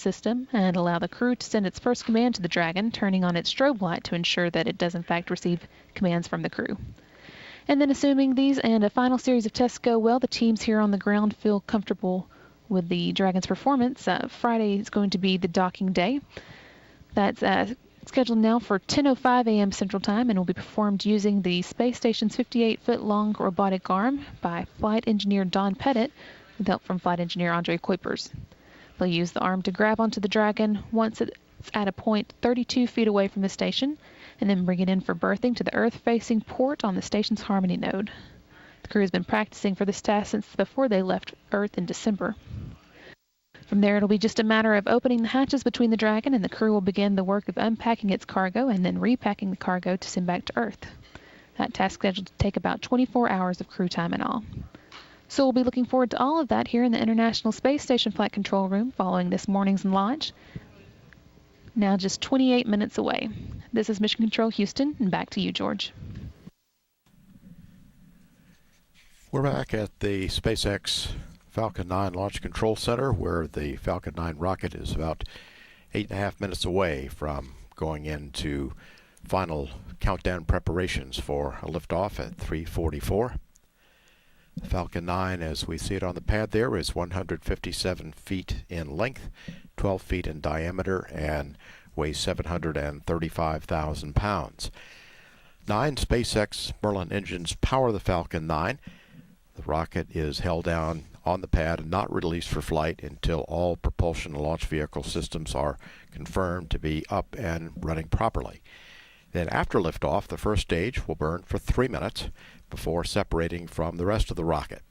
system and allow the crew to send its first command to the Dragon, turning on its strobe light to ensure that it does in fact receive commands from the crew. And then assuming these and a final series of tests go well, the teams here on the ground feel comfortable with the Dragon's performance. Friday is going to be the docking day. That's scheduled now for 10:05 a.m. Central Time and will be performed using the space station's 58-foot-long robotic arm by flight engineer Don Pettit with help from flight engineer Andre Kuipers. They'll use the arm to grab onto the Dragon once it's at a point 32 feet away from the station and then bring it in for berthing to the Earth-facing port on the station's Harmony node. The crew has been practicing for this task since before they left Earth in December. From there, it'll be just a matter of opening the hatches between the Dragon, and the crew will begin the work of unpacking its cargo and then repacking the cargo to send back to Earth. That task is scheduled to take about 24 hours of crew time in all. So we'll be looking forward to all of that here in the International Space Station Flight Control Room following this morning's launch. Now just 28 minutes away. This is Mission Control Houston, and back to you, George. We're back at the SpaceX Falcon 9 Launch Control Center, where the Falcon 9 rocket is about 8.5 minutes away from going into final countdown preparations for a liftoff at 3:44. The Falcon 9, as we see it on the pad there, is 157 feet in length, 12 feet in diameter, and weighs 735,000 pounds. 9 SpaceX Merlin engines power the Falcon 9. The rocket is held down on the pad and not released for flight until all propulsion and launch vehicle systems are confirmed to be up and running properly. Then after liftoff, the first stage will burn for 3 minutes before separating from the rest of the rocket.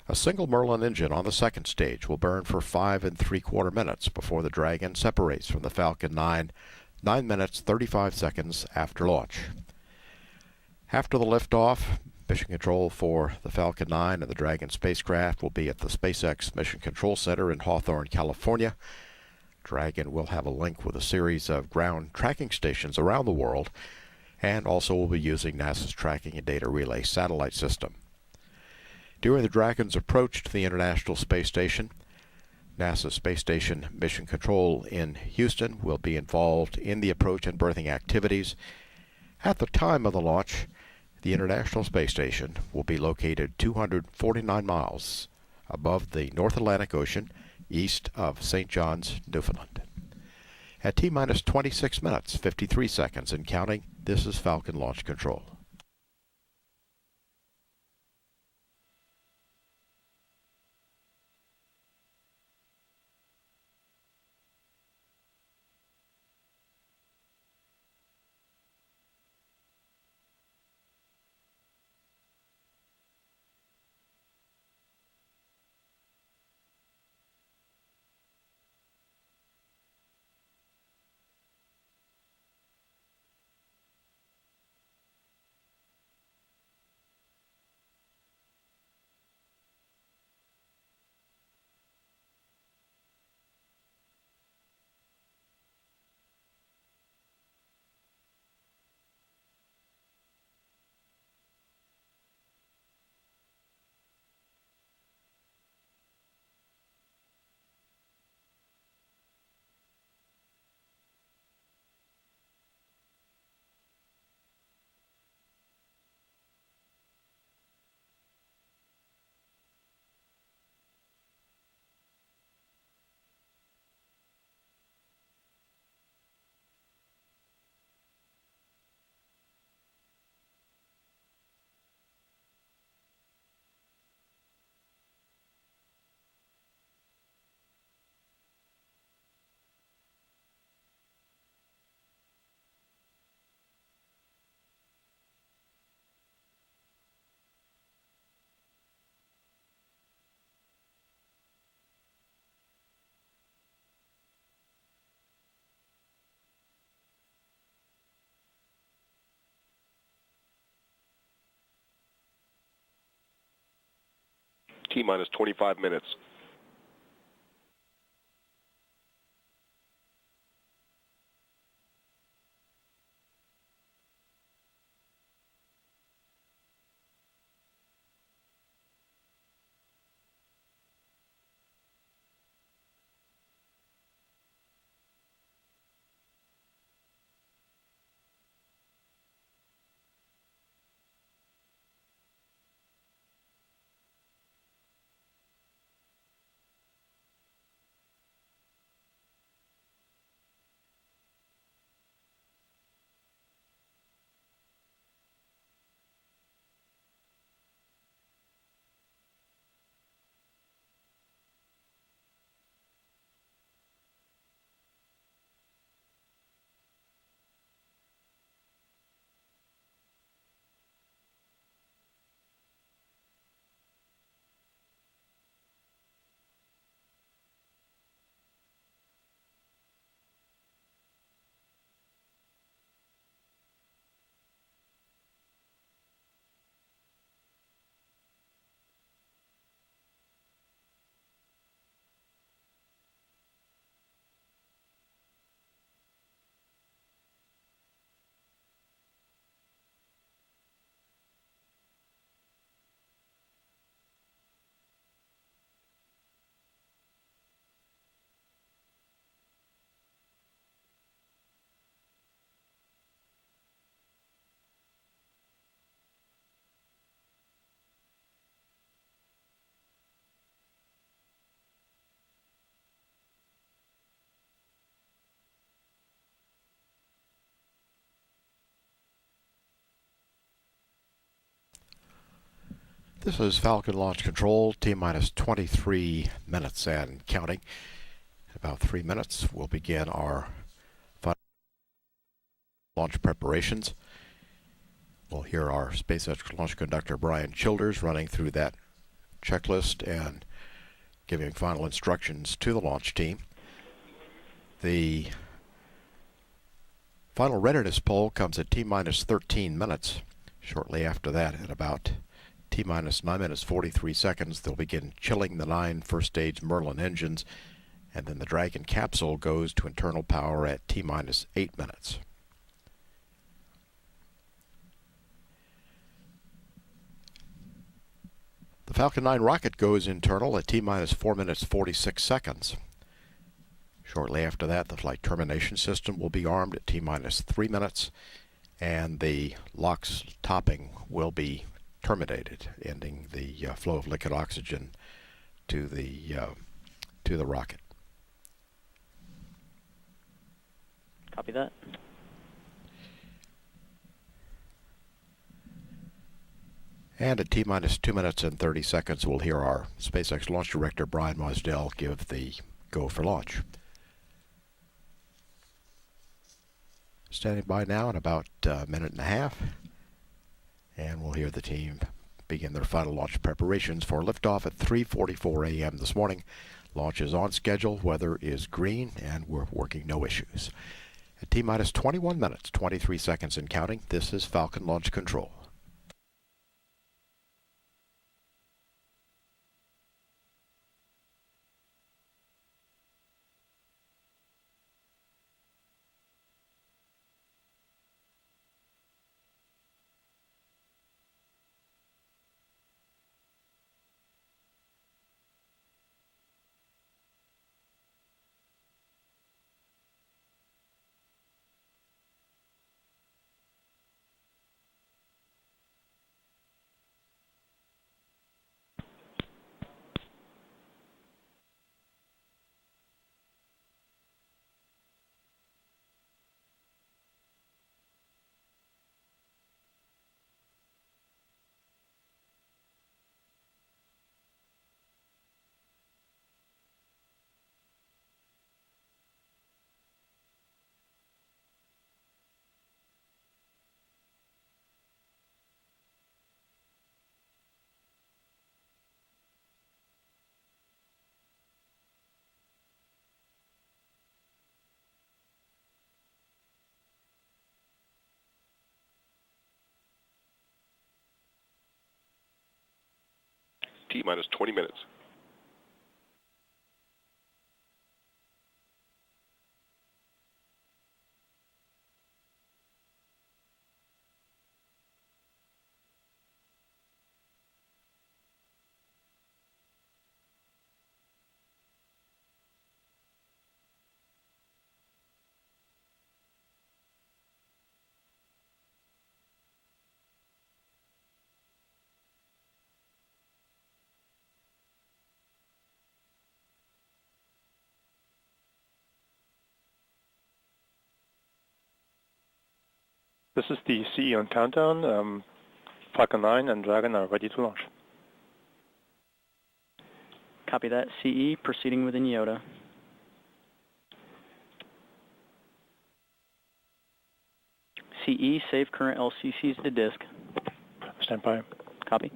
A single Merlin engine on the second stage will burn for 5 3/4 minutes before the Dragon separates from the Falcon 9, 9 minutes 35 seconds after launch. After the liftoff, mission control for the Falcon 9 and the Dragon spacecraft will be at the SpaceX Mission Control Center in Hawthorne, California. Dragon will have a link with a series of ground tracking stations around the world, and also will be using NASA's Tracking and Data Relay satellite system. During the Dragon's approach to the International Space Station, NASA Space Station Mission Control in Houston will be involved in the approach and berthing activities. At the time of the launch, the International Space Station will be located 249 miles above the North Atlantic Ocean, east of St. John's, Newfoundland. At T-minus 26 minutes, 53 seconds and counting, this is Falcon Launch Control. T-minus 25 minutes. This is Falcon Launch Control, T-minus 23 minutes and counting. In about 3 minutes, we'll begin our final launch preparations. We'll hear our SpaceX launch conductor Brian Childers running through that checklist and giving final instructions to the launch team. The final readiness poll comes at T-minus 13 minutes. Shortly after that, at about T-minus 9 minutes 43 seconds, they'll begin chilling the 9 first-stage Merlin engines, and then the Dragon capsule goes to internal power at T-minus 8 minutes. The Falcon 9 rocket goes internal at T-minus 4 minutes 46 seconds. Shortly after that, the flight termination system will be armed at T-minus 3 minutes, and the LOX topping will be terminated, ending the flow of liquid oxygen to the rocket. Copy that. And at T-minus 2 minutes and 30 seconds, we'll hear our SpaceX launch director, Brian Mosdell, give the go for launch. Standing by now in about a minute and a half, and we'll hear the team begin their final launch preparations for liftoff at 3:44 a.m. this morning. Launch is on schedule, weather is green, and we're working no issues. At T-minus 21 minutes, 23 seconds and counting, this is Falcon Launch Control. T-minus 20 minutes. This is the CE on countdown. Falcon 9 and Dragon are ready to launch. Copy that. CE proceeding within Yoda. CE, save current LCCs to disk. Stand by. Copy.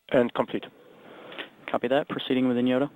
And complete. Copy that. Proceeding within Yoda.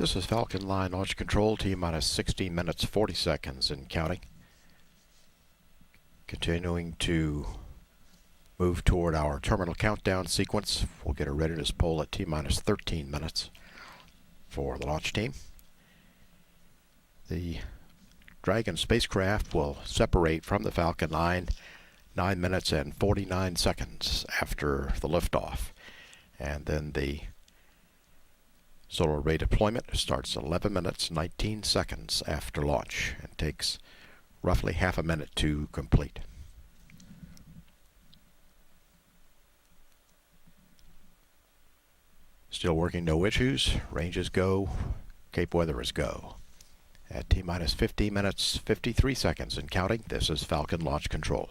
This is Falcon 9 Launch Control, T-minus 16 minutes 40 seconds and counting. Continuing to move toward our terminal countdown sequence. We'll get a readiness poll at T-minus 13 minutes for the launch team. The Dragon spacecraft will separate from the Falcon 9 9 minutes and 49 seconds after the liftoff. And then the solar array deployment starts 11 minutes 19 seconds after launch and takes roughly half a minute to complete. Still working, no issues. Range is go. Cape weather is go. At T-minus 15 minutes 53 seconds and counting, this is Falcon Launch Control.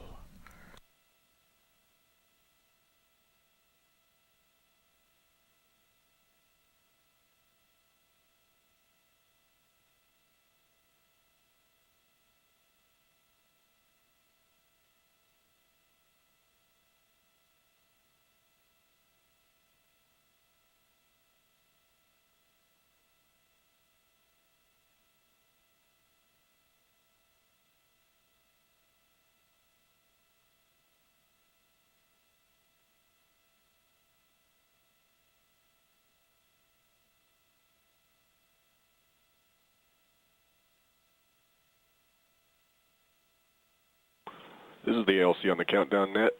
This is the ALC on the countdown net.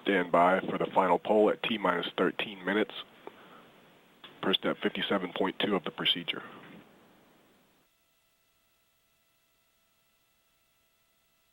Stand by for the final poll at T-minus 13 minutes per step 57.2 of the procedure.